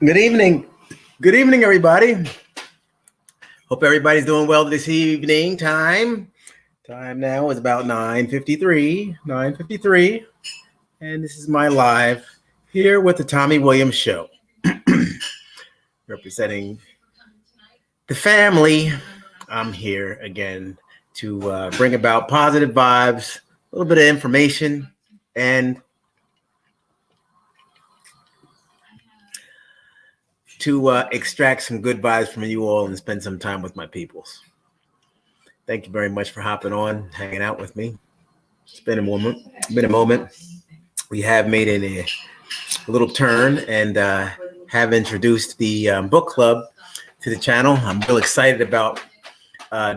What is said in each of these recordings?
Good evening. Good evening, everybody. Hope everybody's doing well this evening. Time now is about 9:53. 9:53. And this is my live here with the Tommy Williams Show. Representing the family. I'm here again to bring about positive vibes, a little bit of information, and to extract some good vibes from you all and spend some time with my peoples. Thank you very much for hopping on, hanging out with me. It's been a moment. We have made a little turn and have introduced the book club to the channel. I'm real excited about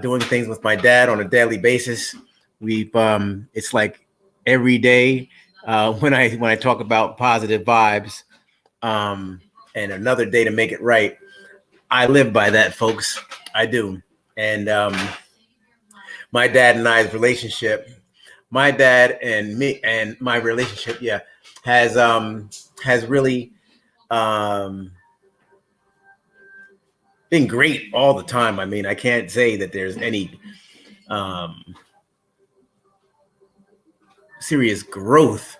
doing things with my dad on a daily basis. It's like every day when I talk about positive vibes. And another day to make it right. I live by that, folks. I do. And my dad and I's relationship, my dad and me and my relationship, has really been great all the time. I mean, I can't say that there's any serious growth,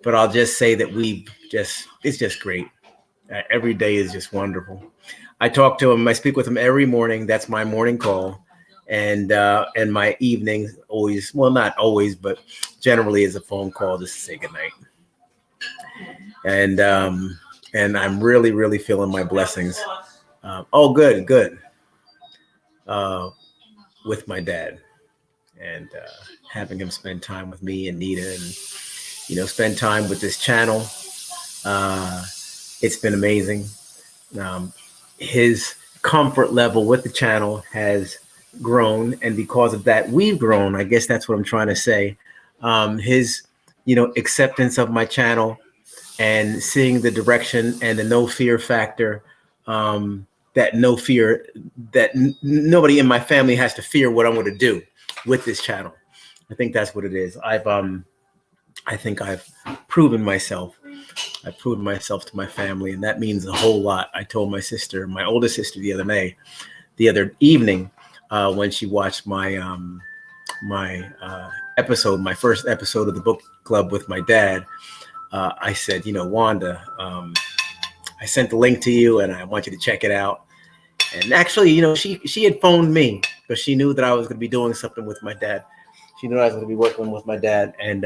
but I'll just say that it's just great. Every day is just wonderful. I talk to him. I speak with him every morning. That's my morning call, and my evening always, well, not always, but generally is a phone call just to say goodnight. And I'm really, really feeling my blessings. Good. With my dad, and having him spend time with me and Nita, and spend time with this channel. It's been amazing. His comfort level with the channel has grown, and because of that, we've grown. I guess that's what I'm trying to say. His, acceptance of my channel and seeing the direction and the no fear factor, that nobody in my family has to fear what I'm going to do with this channel. I think that's what it is. I think I've proven myself. I proved myself to my family, and that means a whole lot. I told my sister, my oldest sister, the other evening, when she watched my my first episode of the book club with my dad. I said, Wanda, I sent the link to you, and I want you to check it out. And actually, she had phoned me because she knew that I was going to be doing something with my dad. She knew I was going to be working with my dad, and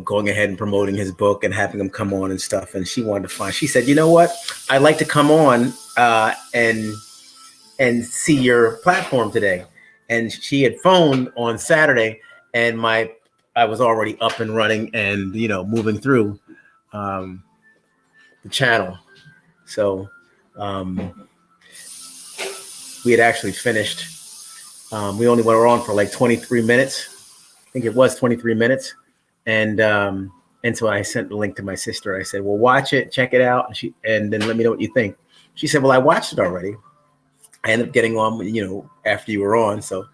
going ahead and promoting his book and having him come on and stuff. And she wanted to she said, you know what? I'd like to come on and see your platform today. And she had phoned on Saturday, and I was already up and running and, moving through the channel. So we had actually finished. We only went on for like 23 minutes. I think it was 23 minutes. And so I sent the link to my sister. I said, well, watch it, check it out. And then let me know what you think. She said, well, I watched it already. I ended up getting on, after you were on. So,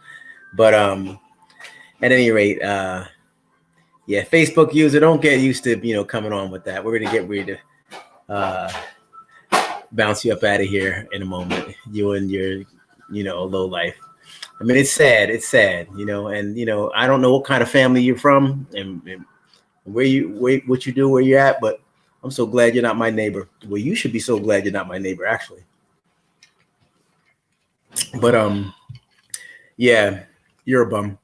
but at any rate, Facebook user, don't get used to, coming on with that. We're going to get ready to bounce you up out of here in a moment. You and your, low life. I mean, it's sad, and, I don't know what kind of family you're from and what you do, where you're at, but I'm so glad you're not my neighbor. Well, you should be so glad you're not my neighbor, actually. But, you're a bum.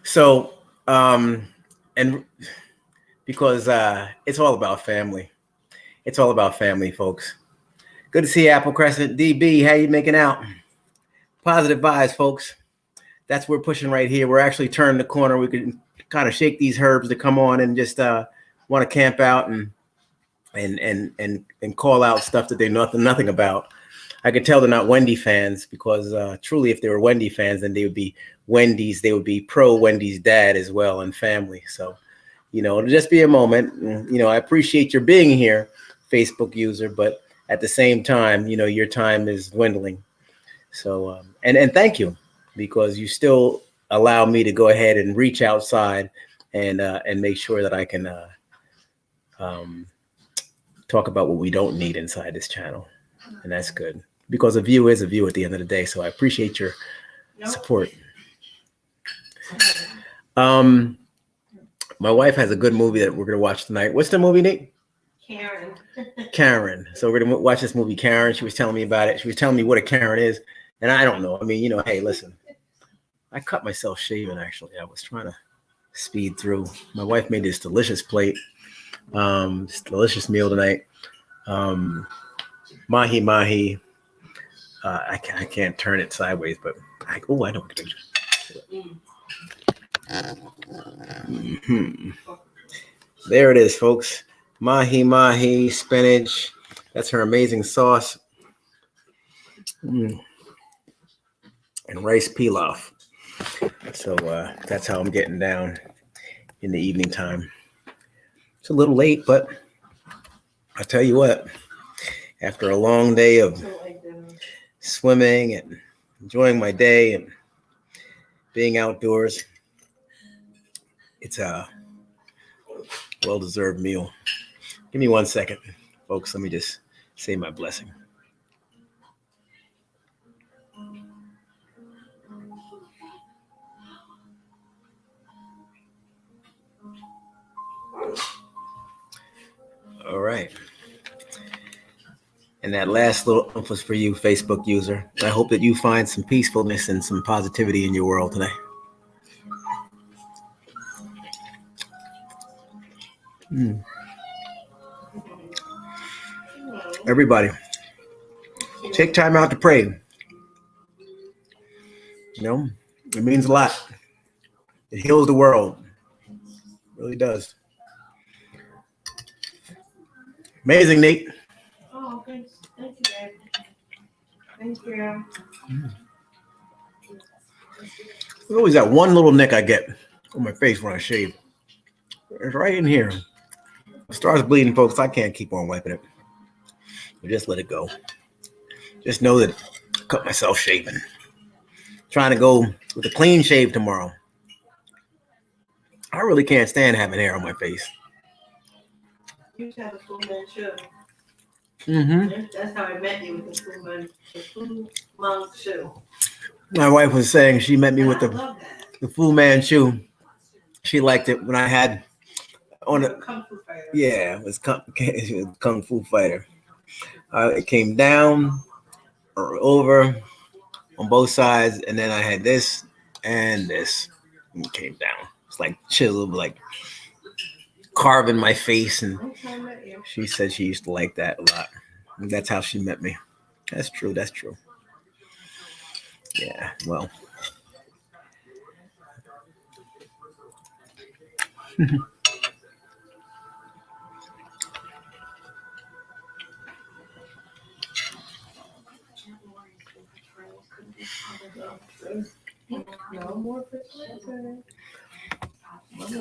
So, and because it's all about family. It's all about family, folks. Good to see you, Apple Crescent. DB, how you making out? Positive vibes, folks. That's what we're pushing right here. We're actually turning the corner. We can kind of shake these herbs to come on and just want to camp out and call out stuff that they know nothing about. I could tell they're not Wendy fans because truly, if they were Wendy fans, then they would be Wendy's. They would be pro Wendy's dad as well and family. So, it'll just be a moment. I appreciate your being here, Facebook user, but at the same time, your time is dwindling. So, and thank you, because you still allow me to go ahead and reach outside and make sure that I can talk about what we don't need inside this channel. And that's good because a view is a view at the end of the day. So I appreciate your support. My wife has a good movie that we're going to watch tonight. What's the movie, Nate? Karen. Karen. So we're going to watch this movie, Karen. She was telling me about it. She was telling me what a Karen is. And I don't know. I mean, hey, listen, I cut myself shaving, actually. I was trying to speed through. My wife made this delicious plate, this delicious meal tonight. Mahi mahi. I can't turn it sideways, but I know what the picture. Mm-hmm. There it is, folks. Mahi mahi, spinach. That's her amazing sauce. And rice pilaf. So that's how I'm getting down in the evening time. It's a little late, but I tell you what, after a long day of swimming and enjoying my day and being outdoors, it's a well-deserved meal. Give me 1 second, folks. Let me just say my blessing. All right. And that last little oomph was for you, Facebook user. I hope that you find some peacefulness and some positivity in your world today. Everybody, take time out to pray. It means a lot. It heals the world. It really does. Amazing, Nate. Oh, thanks. Thank you, Dad. Thank you. There's always that one little nick I get on my face when I shave. It's right in here. If it starts bleeding, folks, I can't keep on wiping it. So just let it go. Just know that I cut myself shaving. Trying to go with a clean shave tomorrow. I really can't stand having hair on my face. You used to have a Fu Manchu. Mm-hmm. That's how I met you, with the Fu Manchu. My wife was saying she met me with the Fu Manchu. She liked it when I had on a Kung Fu fighter. Yeah, it was Kung Fu fighter. It came down or over on both sides, and then I had this and this. And it came down. It's like chiseled, like carving my face. And she said she used to like that a lot. And that's how she met me. That's true. That's true. Yeah, well.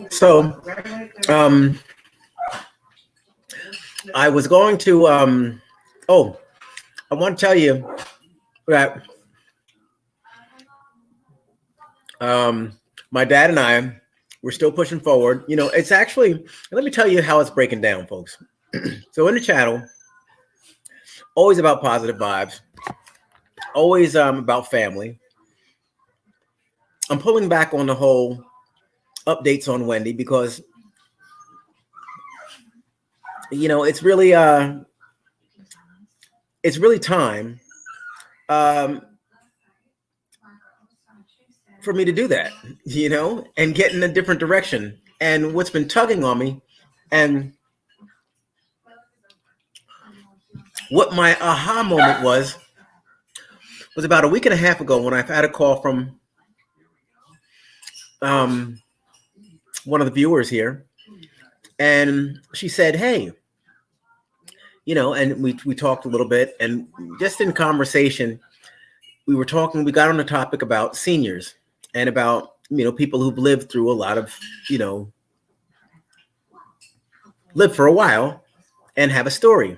So, I was going to, I want to tell you that my dad and I, we're still pushing forward. It's actually, let me tell you how it's breaking down, folks. So in the channel, always about positive vibes, always about family. I'm pulling back on the whole updates on Wendy because, it's really time for me to do that, and get in a different direction. And what's been tugging on me, and what my aha moment was about a week and a half ago when I've had a call from one of the viewers here, and she said, "Hey, and we talked a little bit, and just in conversation, we got on the topic about seniors and about, people who've lived through a lot of, lived for a while and have a story."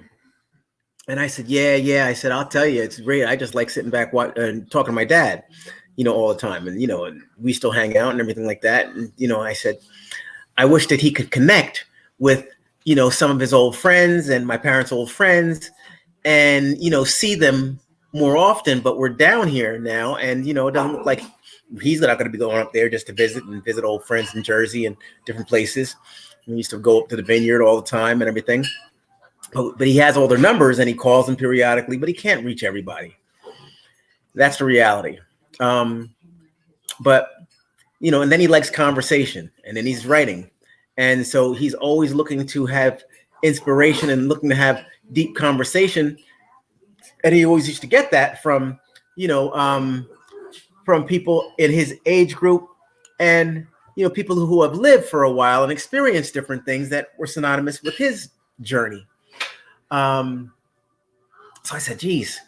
And I said, yeah. I said, I'll tell you, it's great. I just like sitting back and talking to my dad, all the time. And, and we still hang out and everything like that. And, I said, I wish that he could connect with some of his old friends and my parents' old friends, and see them more often. But we're down here now, and it doesn't look like he's not going to be going up there just to visit old friends in Jersey and different places. We used to go up to the vineyard all the time and everything. But he has all their numbers and he calls them periodically, but he can't reach everybody. That's the reality. But and then he likes conversation, and then he's writing, and so he's always looking to have inspiration and looking to have deep conversation. And he always used to get that from from people in his age group, and people who have lived for a while and experienced different things that were synonymous with his journey. So I said, geez,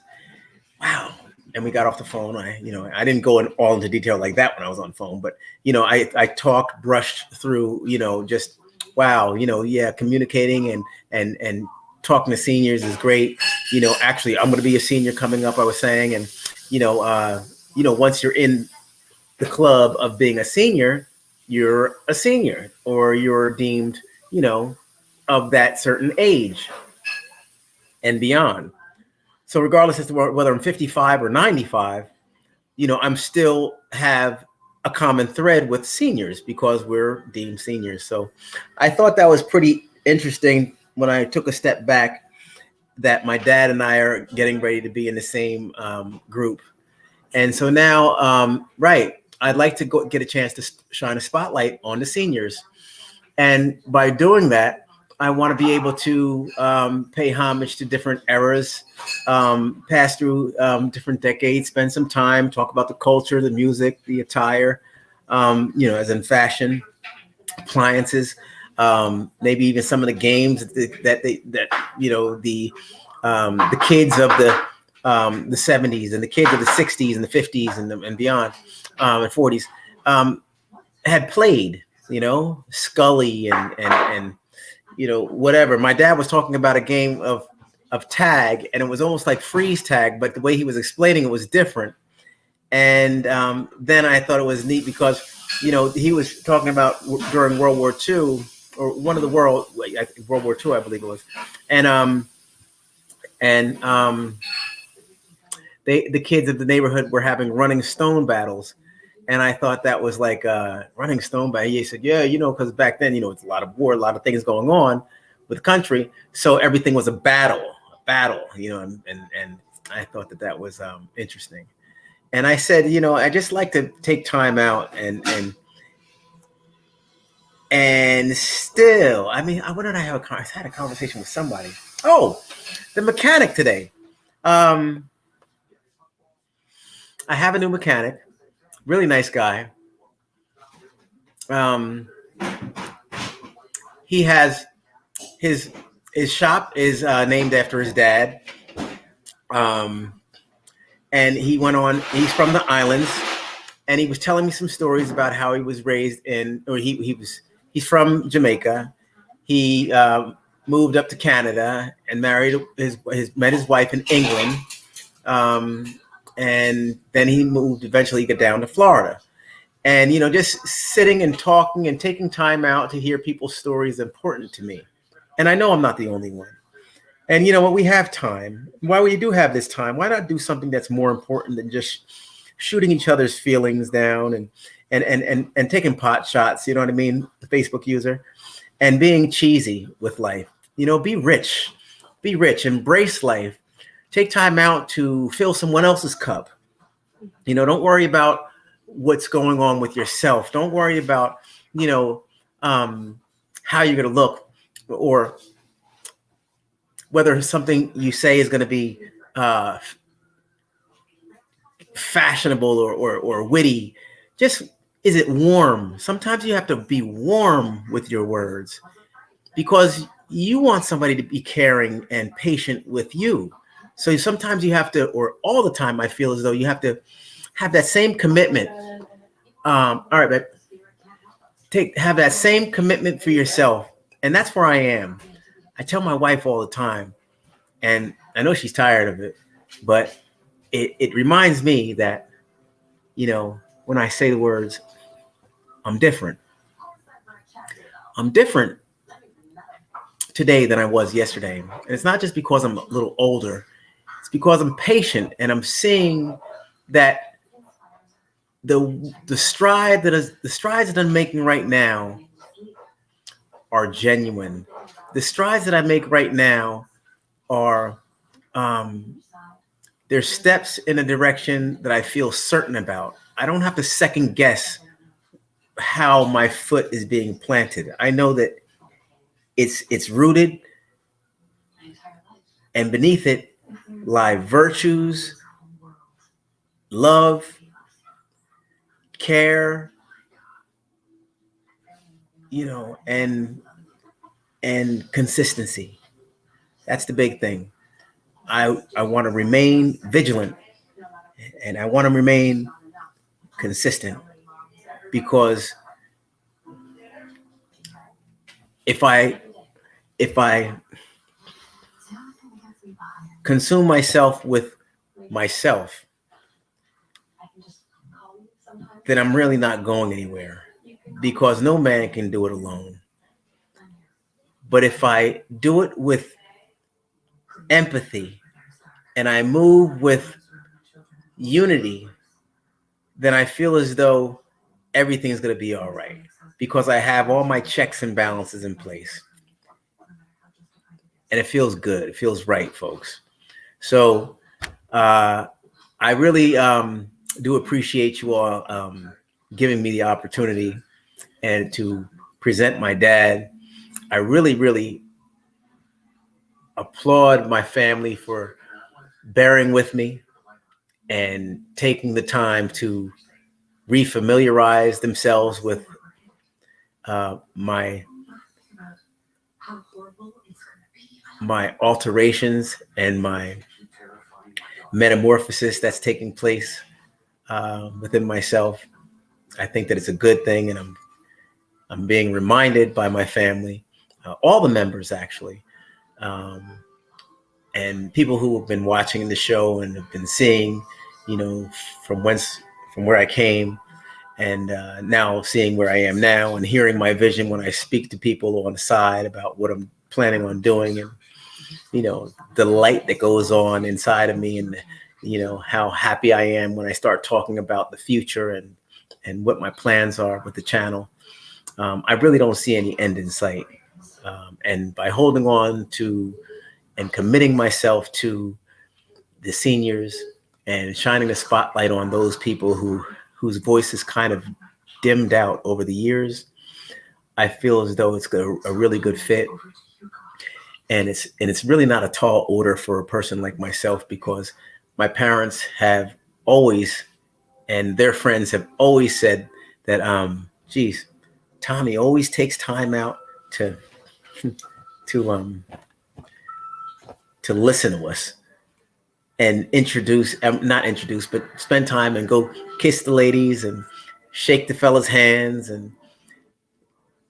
wow. And we got off the phone. I didn't go all into detail like that when I was on the phone, but I talked, brushed through, just wow, yeah, communicating and talking to seniors is great. Actually, I'm going to be a senior coming up, I was saying, and once you're in the club of being a senior, you're a senior, or you're deemed, of that certain age and beyond. So regardless as to whether I'm 55 or 95, I'm still have a common thread with seniors because we're deemed seniors. So I thought that was pretty interesting when I took a step back, that my dad and I are getting ready to be in the same group. And so now, right, I'd like to get a chance to shine a spotlight on the seniors. And by doing that, I want to be able to pay homage to different eras, pass through different decades, spend some time, talk about the culture, the music, the attire, as in fashion, appliances, maybe even some of the games that the kids of the 70s and the kids of the 60s and the 50s and beyond and 40s had played, Scully and whatever. My dad was talking about a game of tag, and it was almost like freeze tag, but the way he was explaining it was different. And then I thought it was neat because, he was talking about during World War II, or one of the World War II, I believe it was. And the kids of the neighborhood were having running stone battles. And I thought that was like running stone battle. He said, yeah, because back then, it's a lot of war, a lot of things going on with the country. So everything was a battle, and I thought that was interesting. And I said, I just like to take time out and still, what did I have? I had a conversation with somebody. Oh, the mechanic today. I have a new mechanic, really nice guy. He has his shop is named after his dad. And he went on, he's from the islands, and he was telling me some stories about how he was raised he's from Jamaica. He moved up to Canada and married met his wife in England. And then he moved, eventually get down to Florida. And, just sitting and talking and taking time out to hear people's stories is important to me. And I know I'm not the only one. And we have time. Why we do have this time, why not do something that's more important than just shooting each other's feelings down and taking pot shots, you know what I mean? The Facebook user, and being cheesy with life. Be rich, embrace life, take time out to fill someone else's cup. Don't worry about what's going on with yourself. Don't worry about, how you're going to look, or whether something you say is going to be fashionable or witty. Just, is it warm? Sometimes you have to be warm with your words because you want somebody to be caring and patient with you. So sometimes you have to, or all the time, I feel as though you have to have that same commitment. All right, babe. Have that same commitment for yourself. And that's where I am. I tell my wife all the time, and I know she's tired of it, but it reminds me that, when I say the words, I'm different. I'm different today than I was yesterday. And it's not just because I'm a little older. It's because I'm patient and I'm seeing that the strides that I'm making right now are genuine. The strides that I make right now are they're steps in a direction that I feel certain about. I don't have to second guess how my foot is being planted. I know that it's rooted, and beneath it lie virtues, love, care, and consistency. That's the big thing. I want to remain vigilant, and I want to remain consistent, because if I consume myself with myself, then I'm really not going anywhere, because no man can do it alone. But if I do it with empathy and I move with unity, then I feel as though everything's going to be all right, because I have all my checks and balances in place. And it feels good. It feels right, folks. So I really do appreciate you all giving me the opportunity and to present my dad. I really, really applaud my family for bearing with me and taking the time to refamiliarize themselves with my alterations and my metamorphosis that's taking place within myself. I think that it's a good thing, and I'm being reminded by my family, all the members actually, and people who have been watching the show and have been seeing, from where I came, and now seeing where I am now, and hearing my vision when I speak to people on the side about what I'm planning on doing, and the light that goes on inside of me, and how happy I am when I start talking about the future and what my plans are with the channel. I really don't see any end in sight. And by holding on to and committing myself to the seniors and shining a spotlight on those people whose voices kind of dimmed out over the years, I feel as though it's a really good fit. And it's really not a tall order for a person like myself, because my parents have always, and their friends have always said that, geez, Tommy always takes time out to listen to us and not introduce, but spend time and go kiss the ladies and shake the fellas' hands and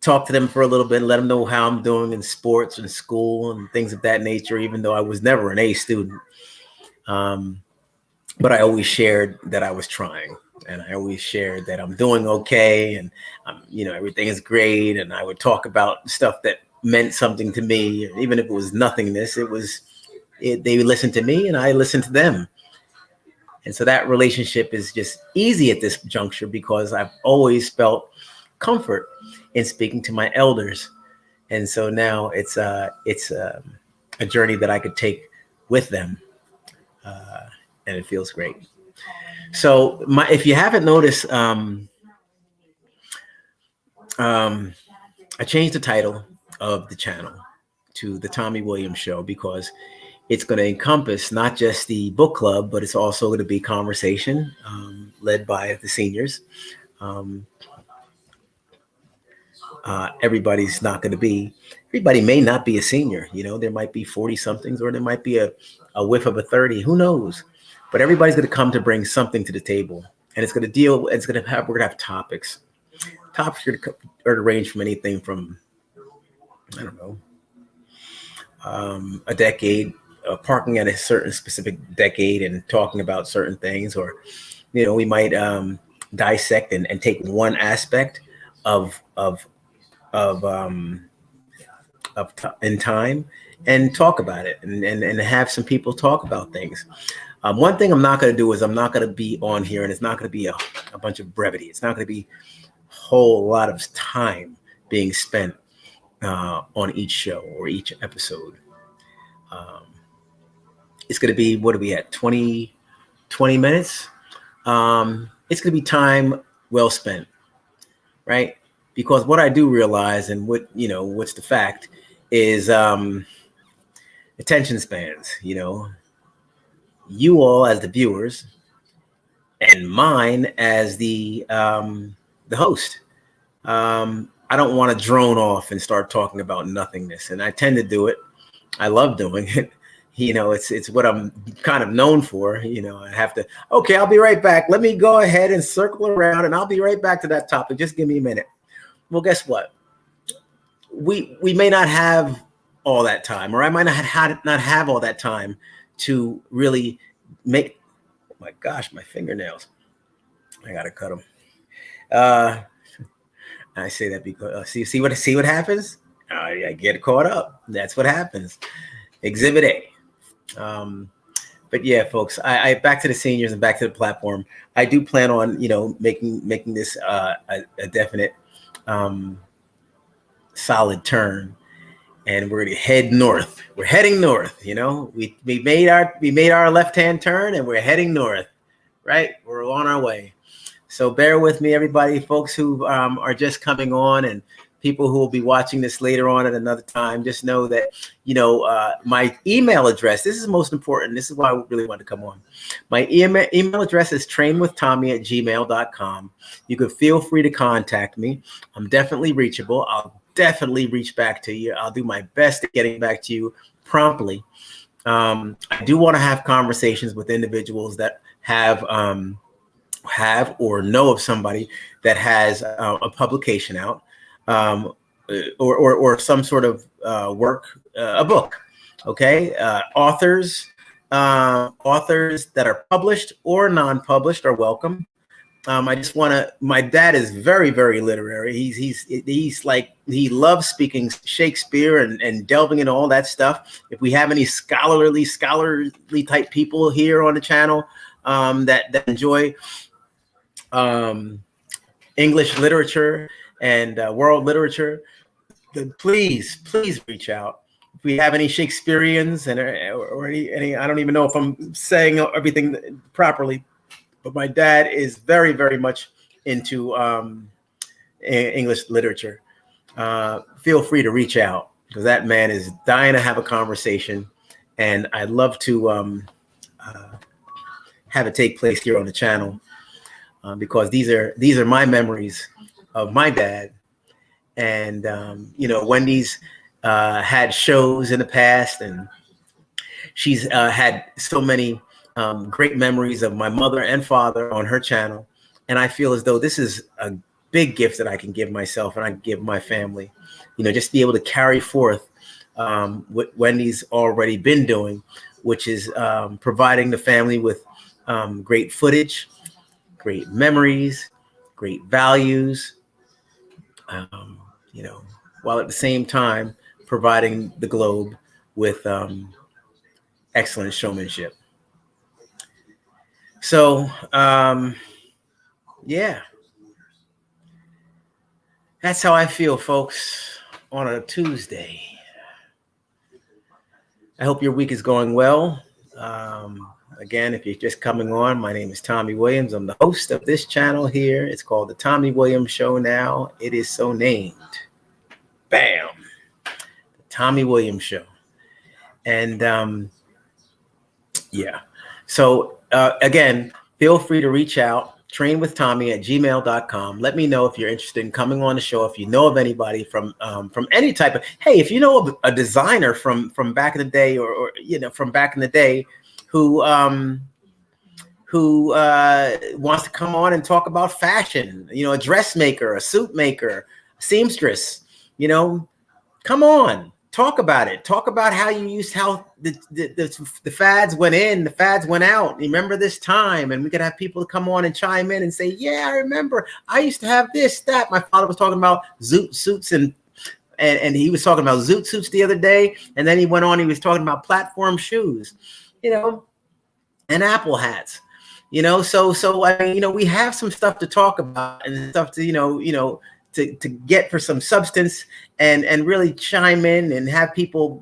talk to them for a little bit and let them know how I'm doing in sports and school and things of that nature, even though I was never an A student. But I always shared that I was trying, and I always shared that I'm doing okay, and everything is great. And I would talk about stuff that meant something to me, even if it was nothingness. They listened to me and I listened to them. And so that relationship is just easy at this juncture, because I've always felt comfort in speaking to my elders. And so now it's a journey that I could take with them. And it feels great. So if you haven't noticed, I changed the title of the channel to The Tommy Williams Show, because it's going to encompass not just the book club, but it's also going to be conversation led by the seniors. Everybody may not be a senior. There might be 40 somethings, or there might be a whiff of a 30, who knows? But everybody's going to come to bring something to the table, and we're going to have topics. Topics are to range from anything from, I don't know, a decade, parking at a certain specific decade and talking about certain things, or we might dissect and take one aspect of in time and talk about it and have some people talk about things. One thing I'm not going to do is I'm not going to be on here, and it's not going to be a bunch of brevity. It's not going to be a whole lot of time being spent on each show or each episode. It's going to be, what are we at, 20 minutes? It's going to be time well spent, right? Because what I do realize, and what's the fact, is attention spans. You all as the viewers, and mine as the host. I don't want to drone off and start talking about nothingness, and I tend to do it. I love doing it. It's what I'm kind of known for. I have to. Okay, I'll be right back. Let me go ahead and circle around, and I'll be right back to that topic. Just give me a minute. Well, guess what? We may not have all that time, or I might not have all that time to really make. Oh my gosh, my fingernails! I gotta cut them. I say that because see what happens. I get caught up. That's what happens. Exhibit A. But yeah, folks, I back to the seniors and back to the platform. I do plan on making this a definite solid turn, and we're gonna head north. We're heading north. We made our left-hand turn, and we're heading north. Right, we're on our way. So bear with me, everybody, folks who are just coming on, and people who will be watching this later on at another time. Just know that, my email address, this is most important. This is why I really want to come on. My email address is trainwithtommy@gmail.com. You can feel free to contact me. I'm definitely reachable. I'll definitely reach back to you. I'll do my best at getting back to you promptly. I do want to have conversations with individuals that have or know of somebody that has a publication out, or some sort of work, a book. Okay, authors that are published or non-published are welcome. I just want to. My dad is very, very literary. He's like, he loves speaking Shakespeare and delving into all that stuff. If we have any scholarly type people here on the channel that enjoy English literature and world literature, then please reach out. If we have any Shakespeareans or any, I don't even know if I'm saying everything properly, but my dad is very, very much into English literature. Feel free to reach out, because that man is dying to have a conversation, and I'd love to have it take place here on the channel. Because these are my memories of my dad, and Wendy's had shows in the past, and she's had so many great memories of my mother and father on her channel, and I feel as though this is a big gift that I can give myself and I can give my family. Just be able to carry forth what Wendy's already been doing, which is providing the family with great footage, great memories, great values, while at the same time providing the globe with excellent showmanship. So, yeah, that's how I feel, folks, on a Tuesday. I hope your week is going well. Again, if you're just coming on, my name is Tommy Williams. I'm the host of this channel here. It's called The Tommy Williams Show now. It is so named. Bam. The Tommy Williams Show. And yeah. So again, feel free to reach out. trainwithtommy@gmail.com. Let me know if you're interested in coming on the show. If you know of anybody from any type of, hey, if you know of a designer from back in the day, or from back in the day, who wants to come on and talk about fashion, a dressmaker, a suit maker, a seamstress, come on, talk about it. Talk about how you used, how the fads went in, the fads went out. Remember this time? And we could have people come on and chime in and say, yeah, I remember. I used to have this, that. My father was talking about suits and and he was talking about zoot suits the other day, and then he went on. He was talking about platform shoes, and Apple hats. So I mean, we have some stuff to talk about and stuff to to get for some substance and really chime in and have people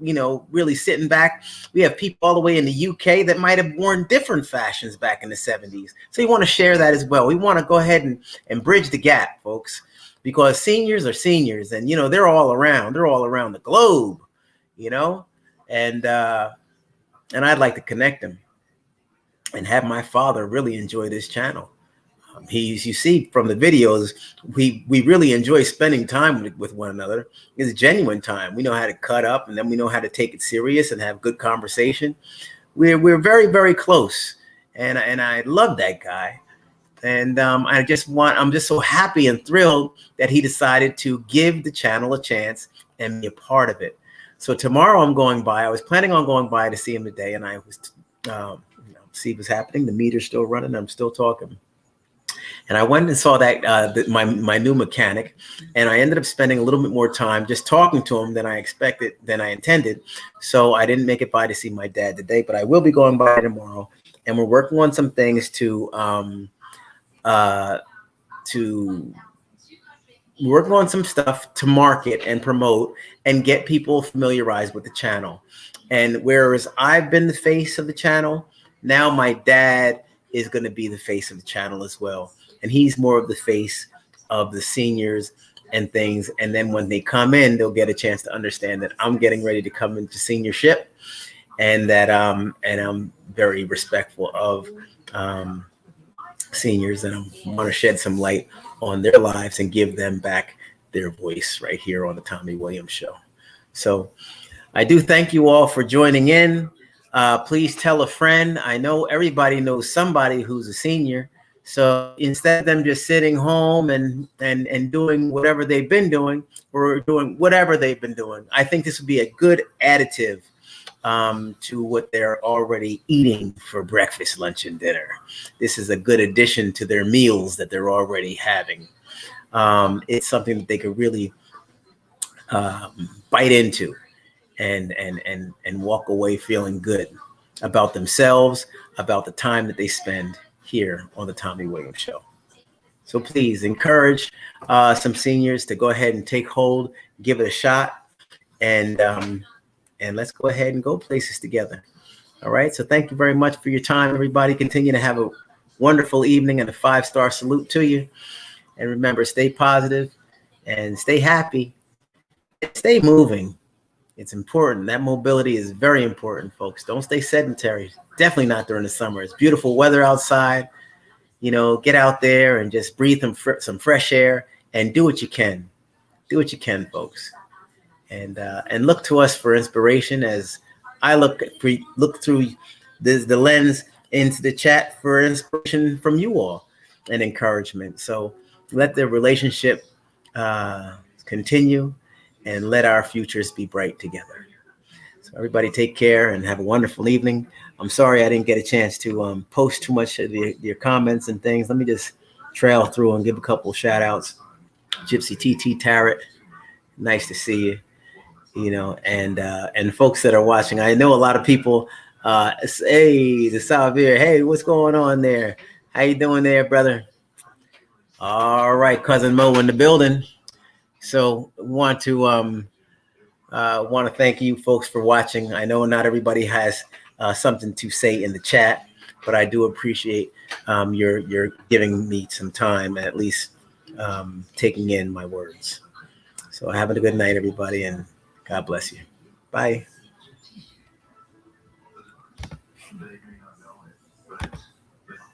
really sitting back. We have people all the way in the UK that might have worn different fashions back in the 70s. So we want to share that as well. We want to go ahead and bridge the gap, folks, because seniors are seniors, and they're all around. They're all around the globe, and I'd like to connect them and have my father really enjoy this channel. You see from the videos, we really enjoy spending time with one another. It's genuine time. We know how to cut up, and then we know how to take it serious and have good conversation. We're very, very close, and I love that guy. And I'm just so happy and thrilled that he decided to give the channel a chance and be a part of it. So tomorrow I'm going by. I was planning on going by to see him today, and I was see what's happening. The meter's still running. I'm still talking. And I went and saw that my new mechanic, and I ended up spending a little bit more time just talking to him than I intended. So I didn't make it by to see my dad today, but I will be going by tomorrow, and we're working on some things to working on some stuff to market and promote and get people familiarized with the channel. And whereas I've been the face of the channel, now my dad is going to be the face of the channel as well. And he's more of the face of the seniors and things. And then when they come in, they'll get a chance to understand that I'm getting ready to come into seniorship, and that I'm very respectful of seniors, and I want to shed some light on their lives and give them back their voice right here on the Tommy Williams Show. So I do thank you all for joining in. Please tell a friend. I know everybody knows somebody who's a senior. So instead of them just sitting home and doing whatever they've been doing, or doing whatever they've been doing, I think this would be a good additive to what they're already eating for breakfast, lunch, and dinner. This is a good addition to their meals that they're already having. It's something that they could really bite into and walk away feeling good about themselves, about the time that they spend here on the Tommy Williams Show. So please encourage some seniors to go ahead and take hold, give it a shot, and let's go ahead and go places together. All right. So thank you very much for your time, everybody. Continue to have a wonderful evening and a 5-star salute to you. And remember, stay positive and stay happy. Stay moving. It's important. That mobility is very important, folks. Don't stay sedentary. Definitely not during the summer. It's beautiful weather outside. Get out there and just breathe some fresh air and do what you can. Do what you can, folks. And look to us for inspiration as I look through the lens into the chat for inspiration from you all and encouragement. So let the relationship continue, and let our futures be bright together. So everybody take care and have a wonderful evening. I'm sorry I didn't get a chance to post too much of your comments and things. Let me just trail through and give a couple of shout outs. Gypsy TT Tarrant, nice to see you. And folks that are watching. I know a lot of people hey, the Salvir, hey, what's going on there? How you doing there, brother? All right, cousin Mo in the building. So want to thank you folks for watching. I know not everybody has something to say in the chat, but I do appreciate your giving me some time, at least taking in my words. So have a good night, everybody, and God bless you. Bye.